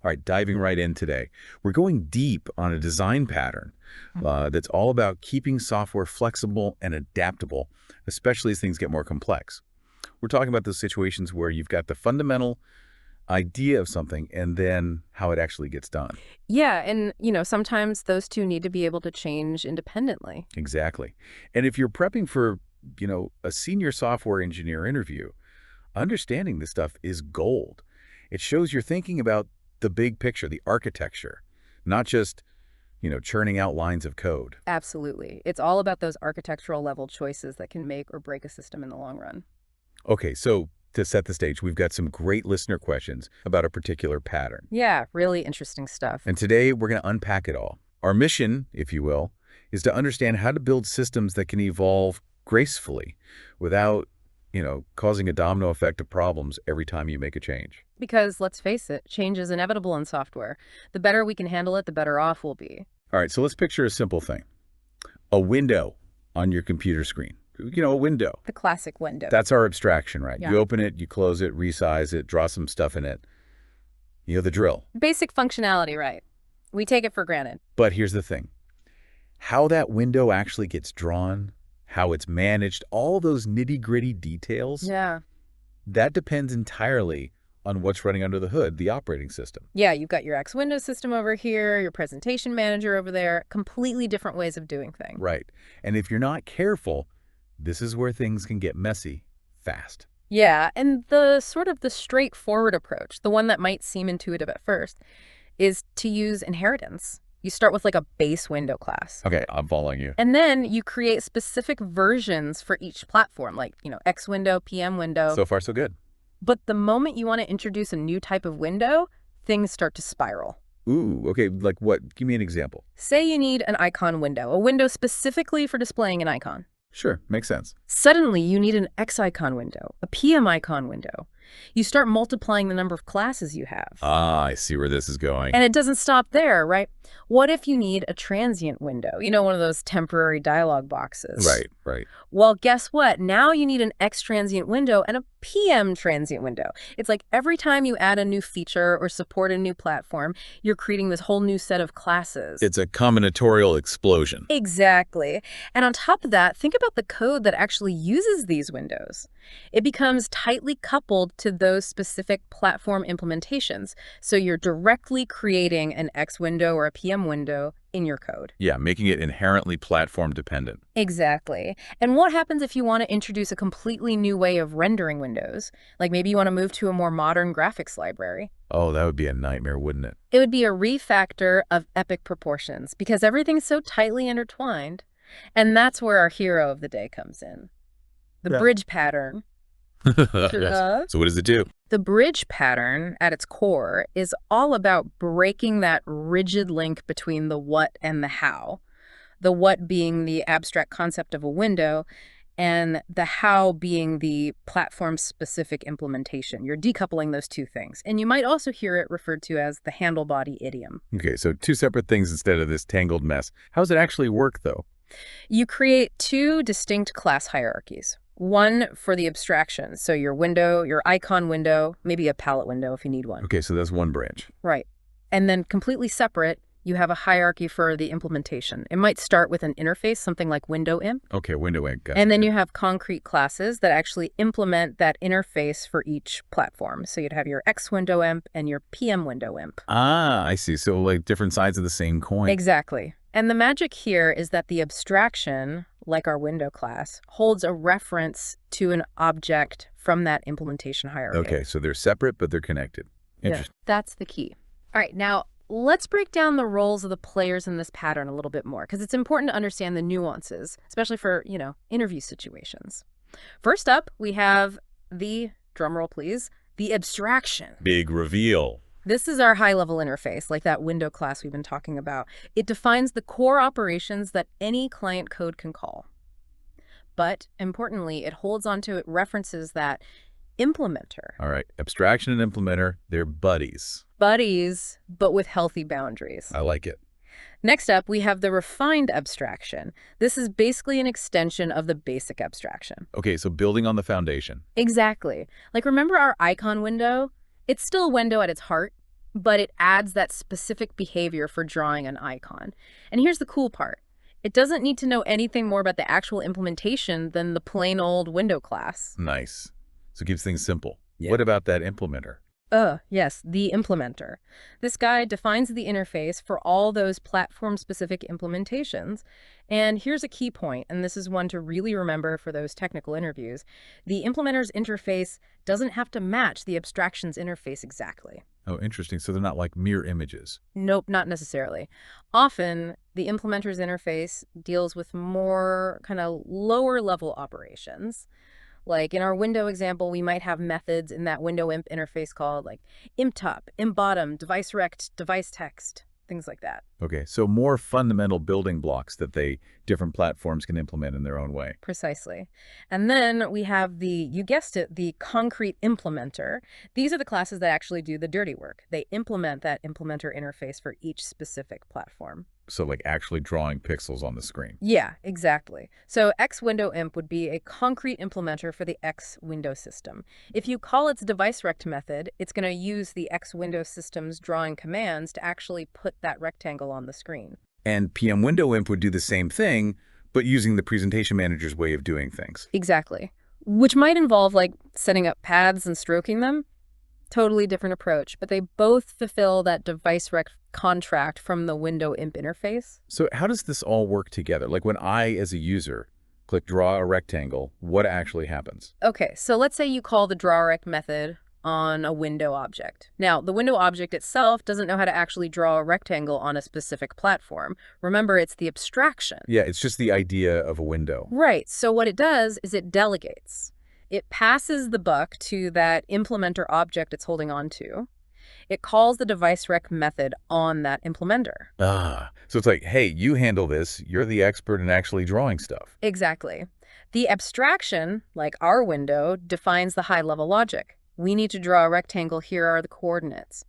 All right, diving right in today. We're going deep on a design pattern that's all about keeping software flexible and adaptable, especially as things get more complex. We're talking about those situations where you've got the fundamental idea of something and then how it actually gets done. Yeah, and sometimes those two need to be able to change independently. Exactly. And if you're prepping for, a senior software engineer interview, understanding this stuff is gold. It shows you're thinking about the big picture, the architecture, not just, churning out lines of code. Absolutely. It's all about those architectural level choices that can make or break a system in the long run. Okay, so to set the stage, we've got some great listener questions about a particular pattern. Yeah, really interesting stuff. And today we're going to unpack it all. Our mission, if you will, is to understand how to build systems that can evolve gracefully without, causing a domino effect of problems every time you make a change. Because let's face it, change is inevitable in software. The better we can handle it, the better off we'll be. All right, so let's picture a simple thing. A window on your computer screen. A window. The classic window. That's our abstraction, right? Yeah. You open it, you close it, resize it, draw some stuff in it. You know the drill. Basic functionality, right? We take it for granted. But here's the thing. How that window actually gets drawn, how it's managed, all those nitty-gritty details, Yeah. that depends entirely on what's running under the hood, the operating system. Yeah, you've got your X window system over here, your presentation manager over there, completely different ways of doing things. Right. And if you're not careful, this is where things can get messy fast. Yeah, and the straightforward approach, the one that might seem intuitive at first, is to use inheritance. You start with like a base window class. Okay, I'm following you. And then you create specific versions for each platform, like, X window, PM window. So far, so good. But the moment you want to introduce a new type of window, things start to spiral. Ooh, okay, like what? Give me an example. Say you need an icon window, a window specifically for displaying an icon. Sure, makes sense. Suddenly, you need an X icon window, a PM icon window. You start multiplying the number of classes you have. Ah, I see where this is going. And it doesn't stop there, right? What if you need a transient window? One of those temporary dialog boxes. Right. Well, guess what? Now you need an X transient window and a PM transient window. It's like every time you add a new feature or support a new platform, you're creating this whole new set of classes. It's a combinatorial explosion. Exactly. And on top of that, think about the code that actually uses these windows. It becomes tightly coupled to those specific platform implementations. So you're directly creating an X window or a PM window in your code. Yeah, making it inherently platform dependent. Exactly. And what happens if you want to introduce a completely new way of rendering windows? Like maybe you want to move to a more modern graphics library. Oh, that would be a nightmare, wouldn't it? It would be a refactor of epic proportions because everything's so tightly intertwined. And that's where our hero of the day comes in. The bridge pattern. Yes. So what does it do? The bridge pattern, at its core, is all about breaking that rigid link between the what and the how. The what being the abstract concept of a window, and the how being the platform-specific implementation. You're decoupling those two things. And you might also hear it referred to as the handle body idiom. Okay, so two separate things instead of this tangled mess. How does it actually work, though? You create two distinct class hierarchies. One for the abstraction, so your window, your icon window, maybe a palette window if you need one. Okay, so that's one branch. Right. And then completely separate, you have a hierarchy for the implementation. It might start with an interface, something like window imp. Okay, window imp. Gotcha. And then you have concrete classes that actually implement that interface for each platform. So you'd have your X window imp and your PM window imp. Ah, I see. So like different sides of the same coin. Exactly. And the magic here is that the abstraction, like our window class, holds a reference to an object from that implementation hierarchy. Okay, so they're separate, but they're connected. Interesting. Yeah, that's the key. All right, now let's break down the roles of the players in this pattern a little bit more, because it's important to understand the nuances, especially for, interview situations. First up, we have the, drumroll please, the abstraction. Big reveal. This is our high-level interface, like that window class we've been talking about. It defines the core operations that any client code can call. But importantly, it holds onto references that implementer. All right, abstraction and implementer, they're buddies. Buddies, but with healthy boundaries. I like it. Next up, we have the refined abstraction. This is basically an extension of the basic abstraction. Okay, so building on the foundation. Exactly. Like remember our icon window? It's still a window at its heart, but it adds that specific behavior for drawing an icon. And here's the cool part. It doesn't need to know anything more about the actual implementation than the plain old window class. Nice. So it keeps things simple. Yeah. What about that implementer? Yes, the implementer. This guy defines the interface for all those platform-specific implementations. And here's a key point, and this is one to really remember for those technical interviews. The implementer's interface doesn't have to match the abstraction's interface exactly. Oh, interesting. So they're not like mirror images. Nope, not necessarily. Often, the implementer's interface deals with more kind of lower level operations. Like in our window example, we might have methods in that window imp interface called like imp top, imp bottom, device rect, device text, things like that. Okay, so more fundamental building blocks that different platforms can implement in their own way. Precisely. And then we have you guessed it, the concrete implementer. These are the classes that actually do the dirty work. They implement that implementer interface for each specific platform. So like actually drawing pixels on the screen. Yeah, exactly. So X window imp would be a concrete implementer for the X window system. If you call its device rect method, it's going to use the X window system's drawing commands to actually put that rectangle on the screen. And PM window imp would do the same thing, but using the presentation manager's way of doing things. Exactly. Which might involve like setting up paths and stroking them. Totally different approach, but they both fulfill that device rect contract from the window imp interface. So how does this all work together? Like when I, as a user, click draw a rectangle, what actually happens? Okay, so let's say you call the drawRect method on a window object. Now, the window object itself doesn't know how to actually draw a rectangle on a specific platform. Remember, it's the abstraction. Yeah, it's just the idea of a window. Right, so what it does is it delegates. It passes the buck to that implementer object it's holding on to. It calls the device rec method on that implementer. So it's like, hey, you handle this. You're the expert in actually drawing stuff. Exactly. The abstraction, like our window, defines the high-level logic. We need to draw a rectangle, here are the coordinates.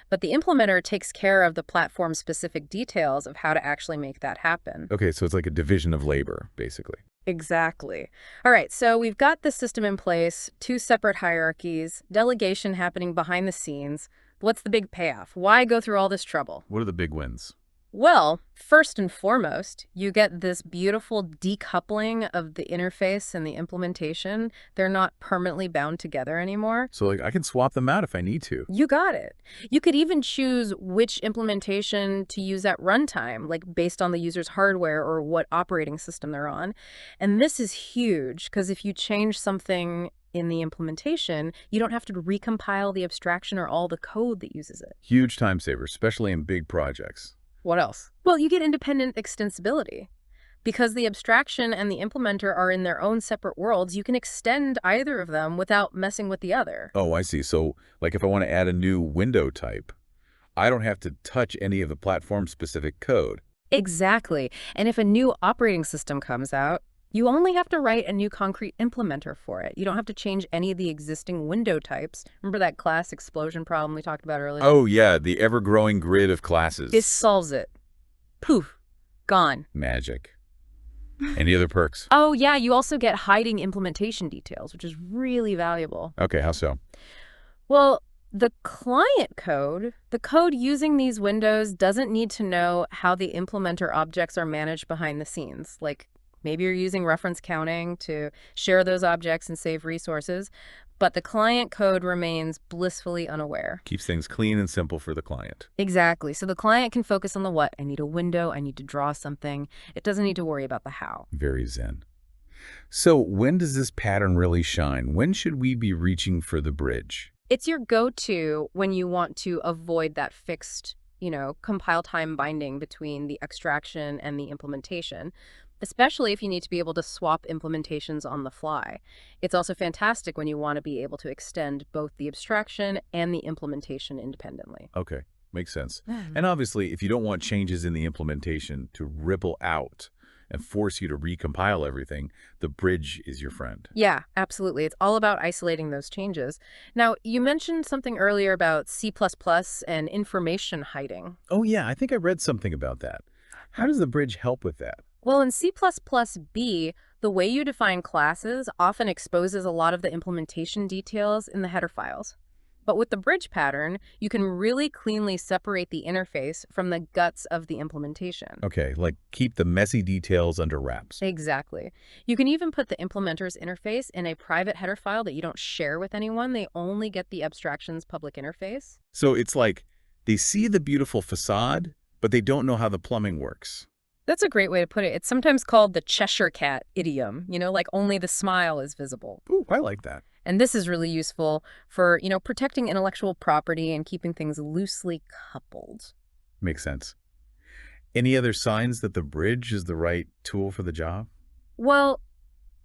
But the implementer takes care of the platform-specific details of how to actually make that happen. Okay, so it's like a division of labor, basically. Exactly. All right, so we've got the system in place, two separate hierarchies, delegation happening behind the scenes. What's the big payoff? Why go through all this trouble? What are the big wins? Well, first and foremost, you get this beautiful decoupling of the interface and the implementation. They're not permanently bound together anymore. So like I can swap them out if I need to. You got it. You could even choose which implementation to use at runtime, like based on the user's hardware or what operating system they're on. And this is huge because if you change something in the implementation, you don't have to recompile the abstraction or all the code that uses it. Huge time saver, especially in big projects. What else? Well, you get independent extensibility. Because the abstraction and the implementer are in their own separate worlds, you can extend either of them without messing with the other. Oh, I see. So like if I want to add a new window type, I don't have to touch any of the platform-specific code. Exactly. And if a new operating system comes out, you only have to write a new concrete implementer for it. You don't have to change any of the existing window types. Remember that class explosion problem we talked about earlier? Oh, yeah, the ever-growing grid of classes. This solves it. Poof. Gone. Magic. Any other perks? Oh, yeah, you also get hiding implementation details, which is really valuable. Okay, how so? Well, the client code, the code using these windows doesn't need to know how the implementer objects are managed behind the scenes. Like maybe you're using reference counting to share those objects and save resources, but the client code remains blissfully unaware. Keeps things clean and simple for the client. Exactly. So the client can focus on the what. I need a window. I need to draw something. It doesn't need to worry about the how. Very zen. So when does this pattern really shine? When should we be reaching for the bridge? It's your go-to when you want to avoid that fixed, compile time binding between the extraction and the implementation, especially if you need to be able to swap implementations on the fly. It's also fantastic when you want to be able to extend both the abstraction and the implementation independently. Okay, makes sense. And obviously, if you don't want changes in the implementation to ripple out and force you to recompile everything, the bridge is your friend. Yeah, absolutely. It's all about isolating those changes. Now, you mentioned something earlier about C++ and information hiding. Oh yeah, I think I read something about that. How does the bridge help with that? Well, in C++B, the way you define classes often exposes a lot of the implementation details in the header files. But with the bridge pattern, you can really cleanly separate the interface from the guts of the implementation. Okay, like keep the messy details under wraps. Exactly. You can even put the implementer's interface in a private header file that you don't share with anyone. They only get the abstraction's public interface. So it's like they see the beautiful facade, but they don't know how the plumbing works. That's a great way to put it. It's sometimes called the Cheshire Cat idiom, like only the smile is visible. Ooh, I like that. And this is really useful for, protecting intellectual property and keeping things loosely coupled. Makes sense. Any other signs that the bridge is the right tool for the job? Well,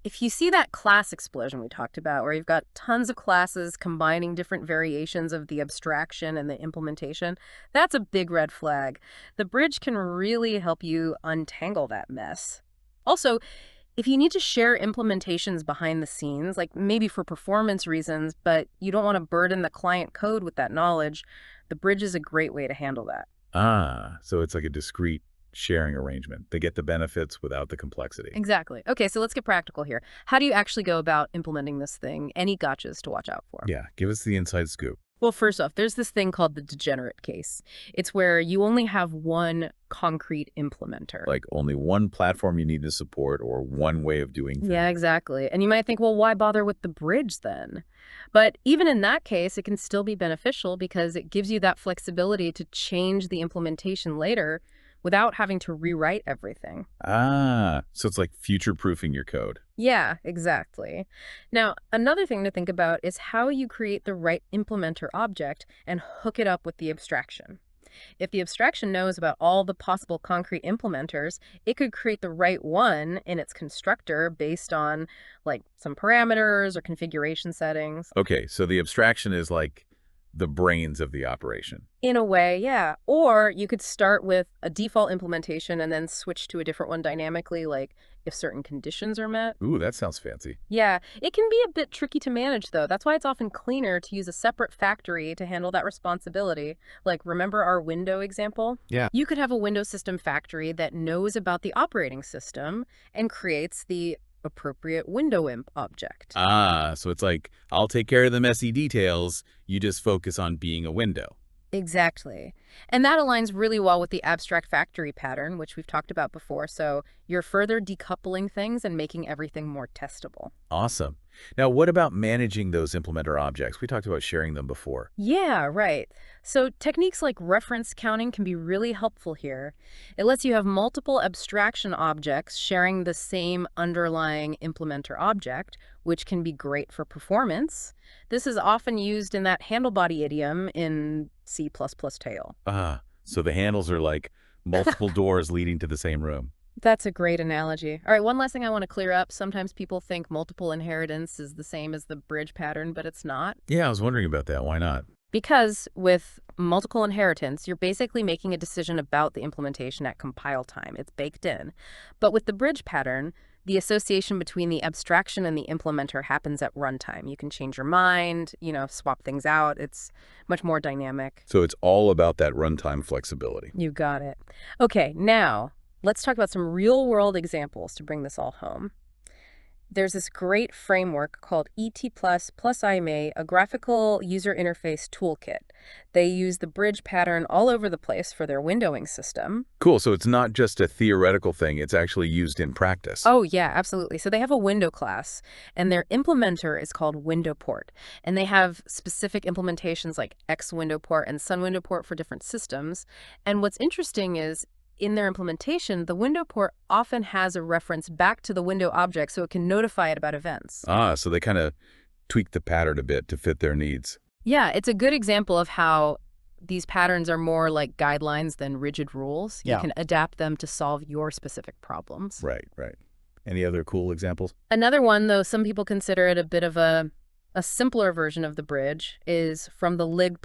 if you see that class explosion we talked about, where you've got tons of classes combining different variations of the abstraction and the implementation, that's a big red flag. The bridge can really help you untangle that mess. Also, if you need to share implementations behind the scenes, like maybe for performance reasons, but you don't want to burden the client code with that knowledge, the bridge is a great way to handle that. Ah, so it's like a discrete sharing arrangement. They get the benefits without the complexity. Exactly. Okay, so let's get practical here. How do you actually go about implementing this thing? Any gotchas to watch out for? Yeah, give us the inside scoop. Well, first off, there's this thing called the degenerate case. It's where you only have one concrete implementer. Like only one platform you need to support or one way of doing things. Yeah, exactly. And you might think, well, why bother with the bridge then? But even in that case, it can still be beneficial because it gives you that flexibility to change the implementation later without having to rewrite everything. Ah, so it's like future-proofing your code. Yeah, exactly. Now, another thing to think about is how you create the right implementer object and hook it up with the abstraction. If the abstraction knows about all the possible concrete implementers, it could create the right one in its constructor based on like some parameters or configuration settings. Okay, so the abstraction is like the brains of the operation. In a way, yeah. Or you could start with a default implementation and then switch to a different one dynamically, like if certain conditions are met. Ooh, that sounds fancy. Yeah, it can be a bit tricky to manage, though. That's why it's often cleaner to use a separate factory to handle that responsibility. Like, remember our window example? Yeah. You could have a Windows system factory that knows about the operating system and creates the appropriate window imp object. Ah, so it's like, I'll take care of the messy details, you just focus on being a window. Exactly. And that aligns really well with the abstract factory pattern, which we've talked about before. So you're further decoupling things and making everything more testable. Awesome. Now, what about managing those implementer objects? We talked about sharing them before. Yeah, right. So techniques like reference counting can be really helpful here. It lets you have multiple abstraction objects sharing the same underlying implementer object, which can be great for performance. This is often used in that handle body idiom in C++ tail. Ah, so the handles are like multiple doors leading to the same room. That's a great analogy. All right, one last thing I want to clear up. Sometimes people think multiple inheritance is the same as the bridge pattern, but it's not. Yeah, I was wondering about that. Why not? Because with multiple inheritance, you're basically making a decision about the implementation at compile time. It's baked in. But with the bridge pattern, the association between the abstraction and the implementer happens at runtime. You can change your mind, swap things out. It's much more dynamic. So it's all about that runtime flexibility. You got it. Okay, now let's talk about some real-world examples to bring this all home. There's this great framework called ET++ IMA, a graphical user interface toolkit. They use the bridge pattern all over the place for their windowing system. Cool. So it's not just a theoretical thing. It's actually used in practice. Oh, yeah, absolutely. So they have a window class, and their implementer is called window port. And they have specific implementations like X window port and Sun window port for different systems. And what's interesting is in their implementation, the window port often has a reference back to the window object so it can notify it about events. Ah, so they kind of tweak the pattern a bit to fit their needs. Yeah, it's a good example of how these patterns are more like guidelines than rigid rules. Yeah. You can adapt them to solve your specific problems. Right, right. Any other cool examples? Another one, though some people consider it a bit of a simpler version of the bridge, is from the lig++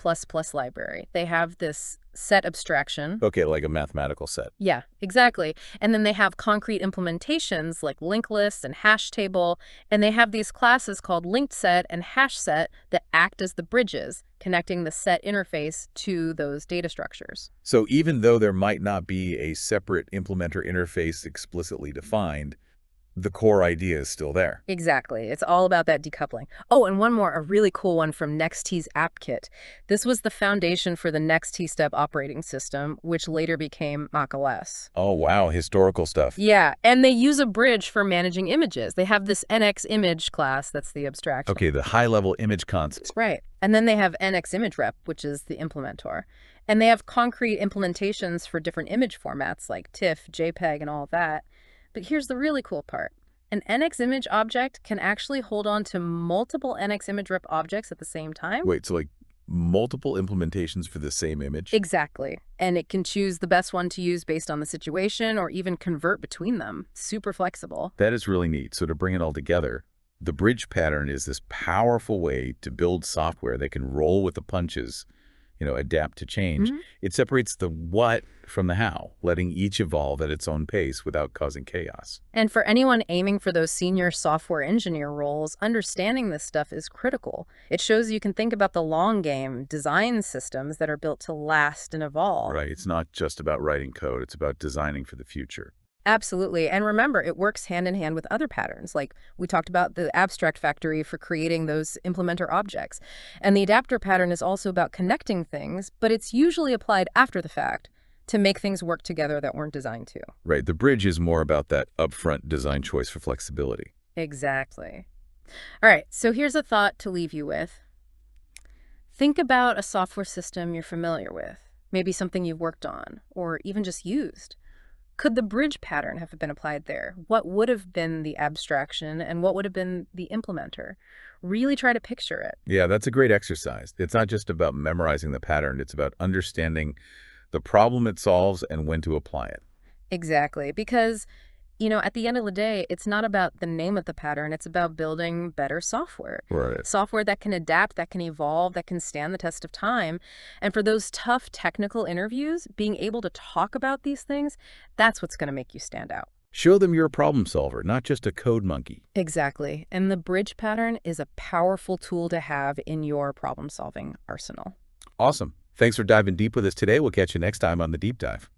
library. They have this set abstraction. Okay, like a mathematical set. Yeah, exactly. And then they have concrete implementations like linked lists and hash table. And they have these classes called linked set and hash set that act as the bridges, connecting the set interface to those data structures. So even though there might not be a separate implementer interface explicitly defined, the core idea is still there. Exactly. It's all about that decoupling. Oh, and one more, a really cool one from NextT's app kit. This was the foundation for the NextT Step operating system, which later became macOS. Oh, wow, historical stuff. Yeah, and they use a bridge for managing images. They have this NX image class, that's the abstraction. Okay, the high-level image concept. Right. And then they have NX image rep, which is the implementor. And they have concrete implementations for different image formats like TIFF, JPEG, and all of that. But here's the really cool part. An NX image object can actually hold on to multiple NX image rep objects at the same time. Wait, so like multiple implementations for the same image? Exactly. And it can choose the best one to use based on the situation or even convert between them. Super flexible. That is really neat. So to bring it all together, the bridge pattern is this powerful way to build software that can roll with the punches, adapt to change. It separates the what from the how, letting each evolve at its own pace without causing chaos. And for anyone aiming for those senior software engineer roles, understanding this stuff is critical. It shows you can think about the long game, design systems that are built to last and evolve. Right. It's not just about writing code. It's about designing for the future. Absolutely. And remember, it works hand in hand with other patterns. Like we talked about the abstract factory for creating those implementer objects. And the adapter pattern is also about connecting things, but it's usually applied after the fact to make things work together that weren't designed to. Right. The bridge is more about that upfront design choice for flexibility. Exactly. All right. So here's a thought to leave you with. Think about a software system you're familiar with, maybe something you've worked on or even just used. Could the bridge pattern have been applied there? What would have been the abstraction and what would have been the implementer? Really try to picture it. Yeah, that's a great exercise. It's not just about memorizing the pattern. It's about understanding the problem it solves and when to apply it. Exactly. Because, at the end of the day, it's not about the name of the pattern. It's about building better software. Right. Software that can adapt, that can evolve, that can stand the test of time. And for those tough technical interviews, being able to talk about these things, that's what's going to make you stand out. Show them you're a problem solver, not just a code monkey. Exactly. And the bridge pattern is a powerful tool to have in your problem-solving arsenal. Awesome. Thanks for diving deep with us today. We'll catch you next time on The Deep Dive.